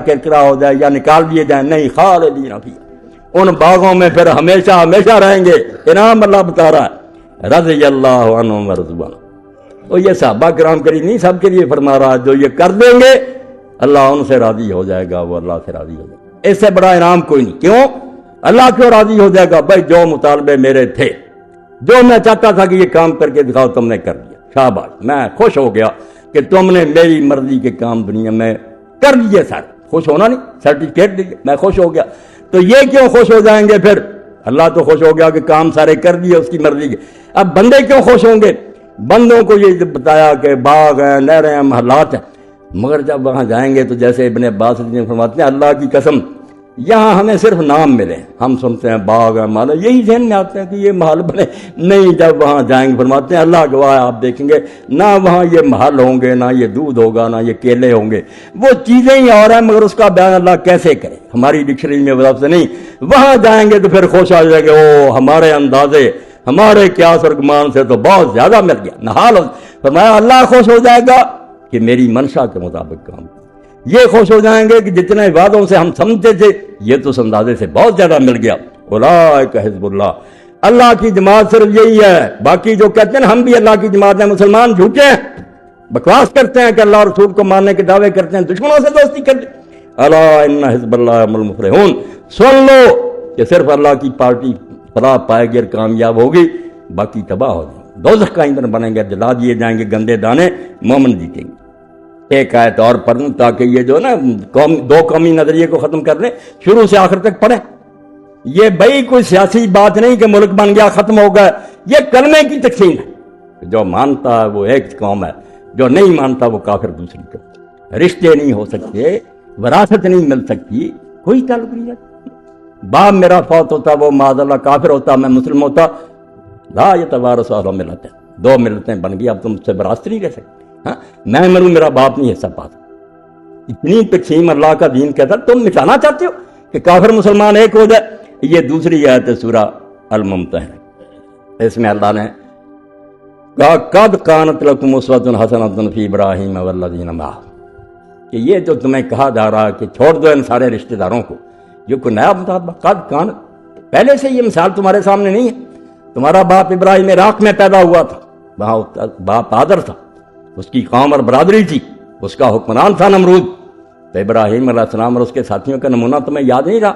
کرکرا ہو جائے یا نکال دیے جائیں، نہیں، خالدین فیہا، ان باغوں میں پھر ہمیشہ ہمیشہ رہیں گے۔ انعام اللہ بتا رہا ہے، رضی اللہ عنہم ورضوا عنہ۔ تو یہ صحابہ کرام کے لیے نہیں، سب کے لیے فرما رہا ہے، جو یہ کر دیں گے اللہ ان سے راضی ہو جائے گا، وہ اللہ سے راضی ہو جائے گا۔ اس سے بڑا انعام کوئی نہیں۔ کیوں اللہ کیوں راضی ہو جائے گا؟ بھائی جو مطالبے میرے تھے، جو میں چاہتا تھا کہ یہ کام کر کے دکھاؤ، تم نے کر دیا، شاباش، میں خوش ہو گیا کہ تم نے میری مرضی کے کام دنیا میں کر دیے سارے۔ خوش ہونا نہیں، سرٹیفکیٹ دیجیے، میں خوش ہو گیا۔ تو یہ کیوں خوش ہو جائیں گے پھر؟ اللہ تو خوش ہو گیا کہ کام سارے کر دیے اس کی مرضی کے۔ اب بندے کیوں خوش ہوں گے؟ بندوں کو یہ بتایا کہ باغ ہیں، نہریں ہیں، محلات ہیں، مگر جب وہاں جائیں گے تو جیسے ابن عباس فرماتے ہیں، اللہ کی قسم یہاں ہمیں صرف نام ملے، ہم سنتے ہیں باغ ہے، محل، یہی ذہن میں آتے ہیں کہ یہ محل بنے، نہیں، جب وہاں جائیں گے فرماتے ہیں اللہ گواہ ہے، آپ دیکھیں گے نہ وہاں یہ محل ہوں گے، نہ یہ دودھ ہوگا، نہ یہ کیلے ہوں گے، وہ چیزیں ہی اور ہیں، مگر اس کا بیان اللہ کیسے کرے؟ ہماری ڈکشنری میں وہ لفظ نہیں۔ وہاں جائیں گے تو پھر خوش آ جائے گا، او ہمارے اندازے، ہمارے قیاس اور گمان سے تو بہت زیادہ مل گیا، نحال۔ فرمایا اللہ خوش ہو جائے گا کہ میری منشا کے مطابق کام، یہ خوش ہو جائیں گے کہ جتنے وعدوں سے ہم سمجھتے تھے یہ تو اس اندازے سے بہت زیادہ مل گیا۔ اولئک حزب اللہ، اللہ کی جماعت صرف یہی ہے۔ باقی جو کہتے ہیں ہم بھی اللہ کی جماعت ہیں، مسلمان جھوٹے ہیں، بکواس کرتے ہیں کہ اللہ اور رسول کو ماننے کے دعوے کرتے ہیں، دشمنوں سے دوستی کرتے ہیں۔ الا ان حزب اللہ هم المفلحون، سن لو کہ صرف اللہ کی پارٹی فلاح پائے گی اور کامیاب ہوگی، باقی تباہ ہو جائیں گے، دوزخ کا ایندھن بنیں گے، جلا دیے جائیں گے گندے دانے، مومن جیتیں گے۔ ایک آیت اور پڑھ لوں تاکہ یہ جو نا دو قومی نظریے کو ختم کر لیں، شروع سے آخر تک پڑھیں۔ یہ بھائی کوئی سیاسی بات نہیں کہ ملک بن گیا ختم ہو گیا، یہ کلمے کی تقسیم ہے۔ جو مانتا ہے وہ ایک قوم ہے، جو نہیں مانتا وہ کافر دوسری قوم۔ رشتے نہیں ہو سکتے، وراثت نہیں مل سکتی، کوئی تعلق نہیں ہے۔ باپ میرا فوت ہوتا وہ معاذ اللہ کافر ہوتا، میں مسلم ہوتا، لا یتوارث اہل ملتین، دو ملتیں بن گئی، اب تم سے وراثت نہیں رہ سکتے۔ ہاں میں مروں میرا باپ نہیں ہے، سب بات اتنی تقسیم اللہ کا دین کہتا، تم مٹانا چاہتے ہو کہ کافر مسلمان ایک ہو جائے۔ یہ دوسری آیت ہے سورہ الممتحنہ، اس میں اللہ نے کہا قد کانت لکم اسوۃ حسنۃ فی ابراہیم والذین معہ، کہ یہ جو تمہیں کہا جا رہا ہے کہ چھوڑ دو ان سارے رشتہ داروں کو، یہ کوئی نیا مطالبہ؟ قد کانت، پہلے سے یہ مثال تمہارے سامنے نہیں ہے۔ تمہارا باپ ابراہیم عراق میں پیدا ہوا تھا، وہاں باپ آدر تھا، اس کی قوم اور برادری تھی، اس کا حکمران تھا نمرود۔ تو ابراہیم علیہ السلام اور اس کے ساتھیوں کا نمونہ تمہیں یاد نہیں رہا؟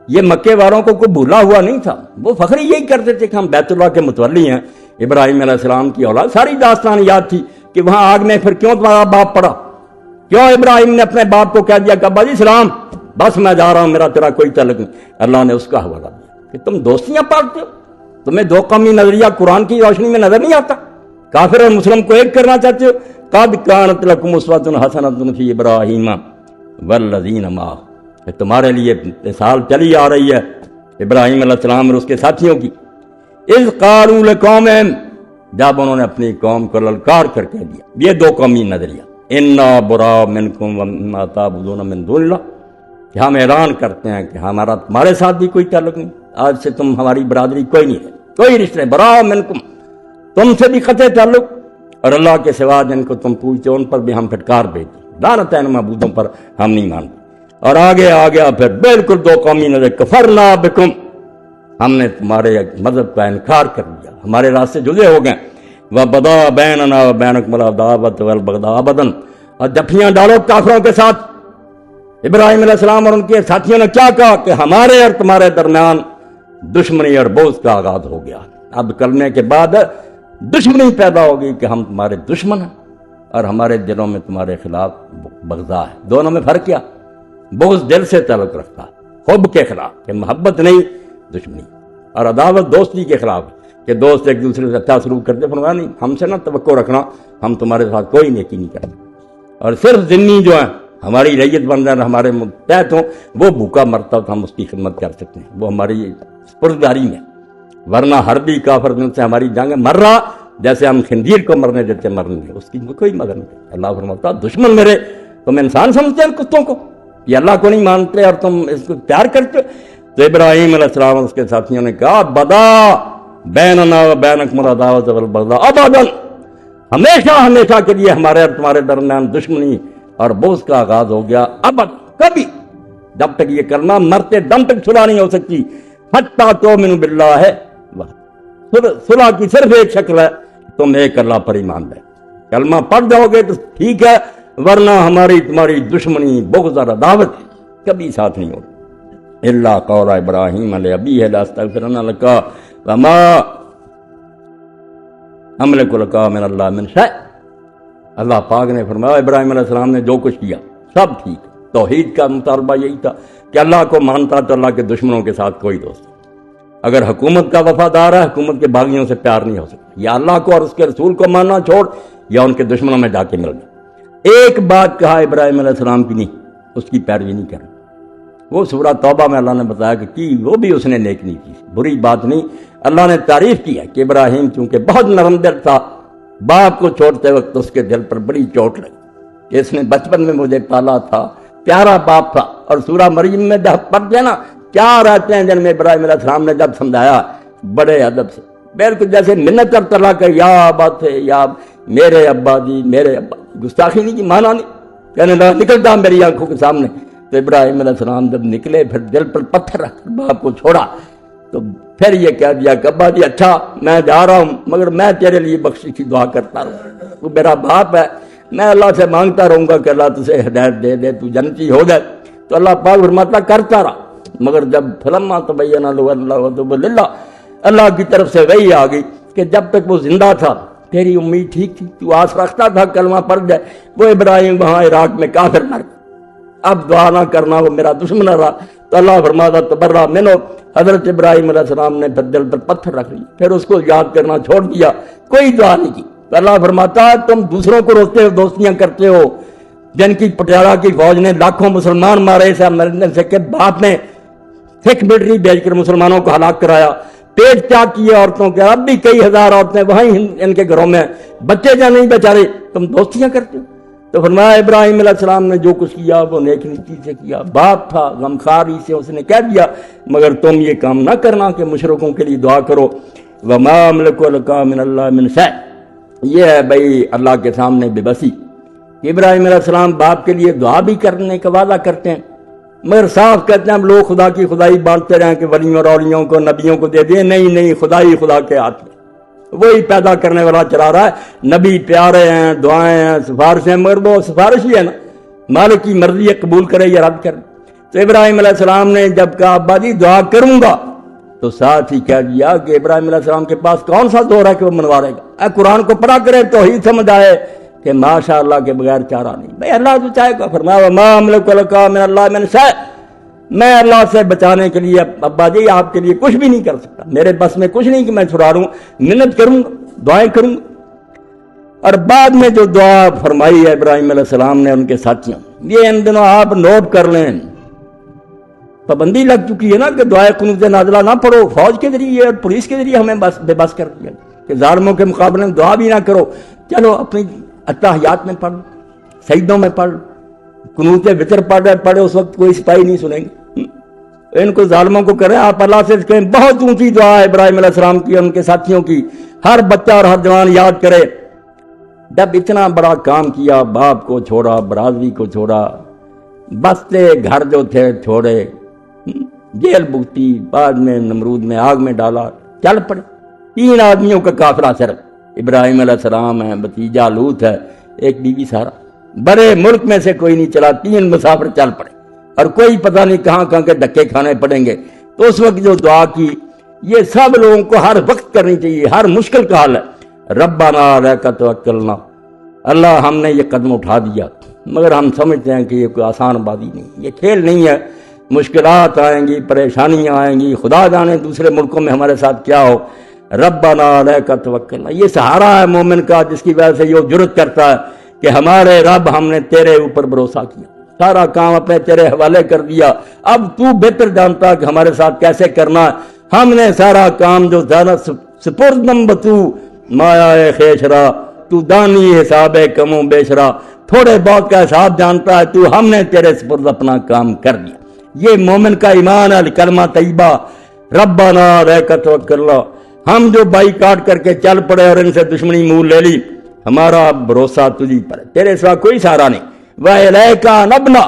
یہ مکے والوں کو کوئی بھولا ہوا نہیں تھا، وہ فخر یہی کرتے تھے کہ ہم بیت اللہ کے متولی ہیں، ابراہیم علیہ السلام کی اولاد۔ ساری داستان یاد تھی کہ وہاں آگ میں پھر کیوں تمہارا باپ پڑا، کیوں ابراہیم نے اپنے باپ کو کہہ دیا کہ ابا جی سلام، بس میں جا رہا ہوں، میرا تیرا کوئی تعلق نہیں۔ اللہ نے اس کا حوالہ دیا کہ تم دوستیاں پالتے ہو، تمہیں دو قومی نظریہ قرآن کی روشنی میں نظر نہیں آتا، کافر اور مسلم کو ایک کرنا چاہتے ہو۔ قد کانت لکم اسوۃ حسنۃ فی ابراہیم والذین معہ، تمہارے لیے مثال چلی آ رہی ہے ابراہیم علیہ السلام اور اس کے ساتھیوں کی۔ اذ قالوا لقومہم، جب انہوں نے اپنی قوم کو للکار کر کہہ دیا، یہ دو قومی نظریہ، انا براء منکم ومما تعبدون من دون اللہ، کہ ہم اعلان کرتے ہیں کہ ہمارا تمہارے ساتھ بھی کوئی تعلق نہیں، آج سے تم ہماری برادری کوئی نہیں ہے، کوئی رشتہ نہیں، براء منکم، تم سے بھی قطع تعلق، اور اللہ کے سوا جن کو تم پوچھتے ان پر بھی ہم پھٹکار دیتے، لعنتین معبودوں پر ہم نہیں مانتے۔ اور آگے آ گیا پھر بالکل دو قومی نظر، کفرنا بکم، ہم نے تمہارے مذہب کا انکار کر دیا، ہمارے راستے جدے ہو گئے۔ وبدا بیننا وبینکم العداوۃ والبغضاء ابدا، اور جھپیاں ڈالو کافروں کے ساتھ۔ ابراہیم علیہ السلام اور ان کے ساتھیوں نے کیا کہا کہ ہمارے اور تمہارے درمیان دشمنی اور بغض کا آغاز ہو گیا، اب کلمے کے بعد دشمنی پیدا ہوگی کہ ہم تمہارے دشمن ہیں اور ہمارے دلوں میں تمہارے خلاف بغضاء ہے۔ دونوں میں فرق کیا؟ بغض دل سے تعلق رکھتا ہے، حب کے خلاف، کہ محبت نہیں دشمنی، اور عداوت دوستی کے خلاف کہ دوست ایک دوسرے سے اچھا سلوک کرتے، فرمایا نہیں، ہم سے نہ توقع رکھنا، ہم تمہارے ساتھ کوئی نیکی نہیں کرتے، اور صرف ذمہ جو ہیں ہماری ریت بن جائیں، ہمارے متحد ہوں، وہ بھوکا مرتا تو ہم اس کی خدمت کر سکتے ہیں، وہ ہماری سپرداری میں، ورنہ حربی کافر جن سے ہماری جنگ مر رہا، جیسے ہم خنزیر کو مرنے دیتے مرنے دیں، اس کی کوئی مدد نہیں۔ اللہ فرماتا دشمن میرے، تم انسان سمجھتے ہیں کتوں کو، یہ اللہ کو نہیں مانتے اور تم اس کو پیار کرتے ہو۔ تو ابراہیم علیہ السلام اور اس کے ساتھیوں نے کہا بدا بیننا و بینکم العداوۃ والبغضاء ابدا، ہمیشہ ہمیشہ کے لیے ہمارے اور تمہارے درمیان دشمنی اور بغض کا آغاز ہو گیا، ابد کبھی جب تک یہ کلمہ مرتے دم تک صلح نہیں ہو سکتی. حتی تؤمنوا باللہ صلح کی صرف ایک شکل ہے تم ایک اللہ پر ایمان لے. کلمہ پڑھ جاؤ گے تو ٹھیک ہے, ورنہ ہماری تمہاری دشمنی بغض اور عداوت کبھی ساتھ نہیں ہوگی. الا قول ابراہیم علیہ ابیہ لاستغفرن لک وما املک لک من اللہ من شیء. اللہ پاک نے فرمایا ابراہیم علیہ السلام نے جو کچھ کیا سب ٹھیک. توحید کا مطالبہ یہی تھا کہ اللہ کو مانتا تو اللہ کے دشمنوں کے ساتھ کوئی دوست. اگر حکومت کا وفادار ہے, حکومت کے باغیوں سے پیار نہیں ہو سکتا. یا اللہ کو اور اس کے رسول کو ماننا چھوڑ, یا ان کے دشمنوں میں جا کے مل گیا. ایک بات کہا ابراہیم علیہ السلام کی نہیں, اس کی پیروی نہیں کرنا. وہ سورہ توبہ میں اللہ نے بتایا کہ کی وہ بھی اس نے نیک نہیں کی, بری بات نہیں. اللہ نے تعریف کی ہے کہ ابراہیم چونکہ بہت نرم دل تھا, باپ کو چھوڑتے وقت اس کے دل پر بڑی چوٹ لگی کہ اس نے بچپن میں مجھے پالا تھا, پیارا باپ تھا. اور سورہ مریم میں جب پڑھتے ہیں نا, 4 آیتیں ہیں جن میں ابراہیم علیہ السلام نے جب سمجھایا بڑے ادب سے, بالکل جیسے منت کرتا رہا کہ یا بات ہے یا میرے ابا جی میرے ابا. گستاخی نہیں کی, مانا نہیں, کہنے لگا نکلتا میری آنکھوں کے سامنے. تو ابراہیم علیہ السلام جب نکلے, پھر دل پر پتھر رکھ کر باپ کو چھوڑا, تو پھر یہ کہہ دیا کہ ابا جی اچھا میں جا رہا ہوں, مگر میں تیرے لیے بخشش کی دعا کرتا رہوں. تو میرا باپ ہے, میں اللہ سے مانگتا رہوں گا کہ اللہ تجھے ہدایت دے دے, تو جنتی ہو جائے. تو اللہ پاک فرماتا کرتا رہا. مگر جب فلما تبین له اللہ وتب للہ, اللہ کی طرف سے وحی آ گئی کہ جب تک وہ زندہ تھا تیری امید ٹھیک تھی, تو آس رکھتا تھا کلمہ پڑھ جائے. وہ ابراہیم وہاں عراق میں کافر مر گیا, اب دعا نہ کرنا, وہ میرا دشمن رہا. تو اللہ فرماتا تبرأ منہ, حضرت ابراہیم علیہ السلام نے پھر دل پر پتھر رکھ لی, پھر اس کو یاد کرنا چھوڑ دیا, کوئی دعا نہیں کی. تو اللہ فرماتا ہے تم دوسروں کو روکتے ہو, دوستیاں کرتے ہو, جن کی پٹیالہ کی فوج نے لاکھوں مسلمان مارے, اسے مرنے سے کہ باپ نے سکھ ملٹری بھیج کر مسلمانوں کو ہلاک کرایا, پیٹ چاک کیے عورتوں کے, اب بھی کئی ہزار عورتیں وہیں ان کے گھروں میں, بچے جا نہیں بیچارے, تم دوستیاں کرتے ہو. تو فرمایا ابراہیم علیہ السلام نے جو کچھ کیا وہ نیک نیتی سے کیا, باپ تھا غمخاری سے اس نے کہہ دیا, مگر تم یہ کام نہ کرنا کہ مشرکوں کے لیے دعا کرو. وما املک لک من اللہ من شیء, یہ ہے بھائی اللہ کے سامنے بے بسی. ابراہیم علیہ السلام باپ کے لیے دعا بھی کرنے کا وعدہ کرتے ہیں, مگر صاف کہتے ہیں ہم لوگ خدا کی خدائی بانٹتے رہیں کہ ولیوں اور اولیوں کو نبیوں کو دے دیں. نہیں, خدائی خدا کے ہاتھ میں, وہی پیدا کرنے والا چلا رہا ہے. نبی پیارے ہیں, دعائیں ہیں, سفارشیں, مگر وہ سفارش ہی ہے نا, مالک کی مرضی ہے قبول کرے یا رد کرے. تو ابراہیم علیہ السلام نے جب کہا ابا جی دعا کروں گا, تو ساتھ ہی کہہ دیا کہ ابراہیم علیہ السلام کے پاس کون سا دور ہے کہ وہ منوا رہے گا. قرآن کو پڑھا کرے تو ہی سمجھ آئے کہ ماشاء اللہ کے بغیر چارہ نہیں. بھائی اللہ تو چاہے گا. فرمایا وما املک لک من اللہ من شیء, میں اللہ سے بچانے کے لیے ابا جی آپ کے لیے کچھ بھی نہیں کر سکتا, میرے بس میں کچھ نہیں کہ میں چھڑا لوں, منت کروں گا, دعائیں کروں گا. اور بعد میں جو دعا فرمائی ہے ابراہیم علیہ السلام نے ان کے ساتھیوں, یہ ان دنوں آپ نوٹ کر لیں, پابندی لگ چکی ہے نا کہ دعائے قنوت نازلہ نہ پڑھو, فوج کے ذریعے اور پولیس کے ذریعے ہمیں بے بس کر دیا کہ ظالموں کے مقابلے میں دعا بھی نہ کرو. چلو اپنی اتحیات میں پڑھ, سجدوں میں پڑھ, قنوت وتر پڑھے, اس وقت کوئی سپاہی نہیں سنیں گے. ان کو ظالموں کو کریں, آپ اللہ سے کہیں. بہت اونچی دعا ہے ابراہیم علیہ السلام کی, ان کے ساتھیوں کی, ہر بچہ اور ہر جوان یاد کرے. جب اتنا بڑا کام کیا, باپ کو چھوڑا, برادری کو چھوڑا, بستے گھر جو تھے چھوڑے, جیل بھگتی, بعد میں نمرود میں آگ میں ڈالا, چل پڑے. 3 آدمیوں کا قافلہ صرف, ابراہیم علیہ السلام ہے, بھتیجا لوط ہے, ایک بیوی سارا. بڑے ملک میں سے کوئی نہیں چلا, 3 مسافر چل پڑے, اور کوئی پتہ نہیں کہاں کہاں کے دھکے کھانے پڑیں گے. تو اس وقت جو دعا کی, یہ سب لوگوں کو ہر وقت کرنی چاہیے, ہر مشکل کا حل ہے. ربنا علیک توکلنا, اللہ ہم نے یہ قدم اٹھا دیا, مگر ہم سمجھتے ہیں کہ یہ کوئی آسان بازی نہیں, یہ کھیل نہیں ہے. مشکلات آئیں گی, پریشانیاں آئیں گی, خدا جانے دوسرے ملکوں میں ہمارے ساتھ کیا ہو. ربنا علیک توکلنا, یہ سہارا ہے مومن کا, جس کی وجہ سے یہ جرأت کرتا ہے کہ ہمارے رب ہم نے تیرے اوپر بھروسہ کیا, سارا کام اپنے تیرے حوالے کر دیا, اب تو بہتر جانتا کہ ہمارے ساتھ کیسے کرنا ہے. ہم نے سارا کام جو زیادہ سپردم بتو مایا خیشرا, تو دانی حساب کم و بیشرا, تھوڑے بہت کا حساب جانتا ہے تو, ہم نے تیرے سپرد اپنا کام کر دیا. یہ مومن کا ایمان ہے, کلمہ طیبہ ربنا علیک توکلنا. ہم جو بائی کاٹ کر کے چل پڑے اور ان سے دشمنی منہ لے لی, ہمارا بھروسہ تجھی پر ہے, تیرے سوا کوئی سہارا نہیں. وَإِلَيْكَ نَبْنَا,